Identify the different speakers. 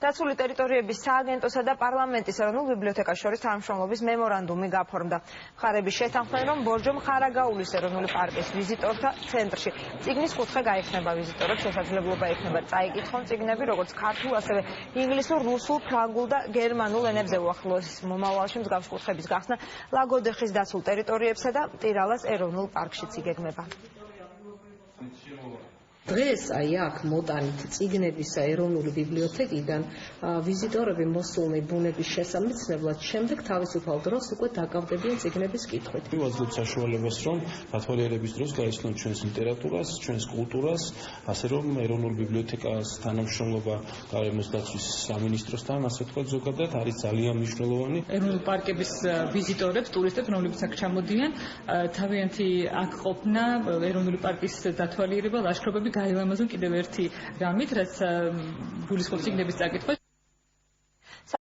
Speaker 1: დაცული ტერიტორიების სააგენტოსა და პარლამენტის ეროვნულ ბიბლიოთეკას შორის თანამშრომლობის მემორანდუმი გაფორმდა. მხარეები შეთანხმდნენ, რომ ბორჯომ ხარაგაულის ეროვნული პარკის ვიზიტორთა ცენტრში წიგნის კუთხე გაიხსნება. ვიზიტორებს შესაძლებლობა ექნება წაიკითხონ წიგნები, როგორც ქართულ, ასევე ინგლისურ, რუსულ, ფრანგულ და გერმანულ ენებზე. უახლოეს მომავალში მსგავსი კუთხების გახსნა ლაგოდეხის დაცულ ტერიტორიებსა და მტირალას ეროვნულ პარკშიც იგეგმება.
Speaker 2: დღეს აქ მოტანით წიგნების ეროვნული ბიბლიოთეკიდან ვიზიტორები მოსულნი ბუნების შესამცნებლად შემდეგ თავისუფალ დროს უკვე დაკავდებიან წიგნების კითხვით.
Speaker 3: ვაძლევთ საშუალებას, რომ გათვალიერების დროს გაიცნოთ ჩვენს ლიტერატურას, ჩვენს კულტურას, ასე რომ ეროვნული ბიბლიოთეკას თანამშრომლობა გარემოს დაცვის სამინისტროსთან, ასე ვთქვათ, ზოგადად არის ძალიან მნიშვნელოვანი.
Speaker 4: ეროვნული პარკების ვიზიტორებს, ტურისტებს, რომლებიც აქ ჩამოდიან, თავიანთი აქ ყოფნა ეროვნული პარკის დათვალიერება, ლაშქრობები გაილამაზონ კიდევ ერთი რამით, რაც გულისხმობს წიგნების წაკითხვა.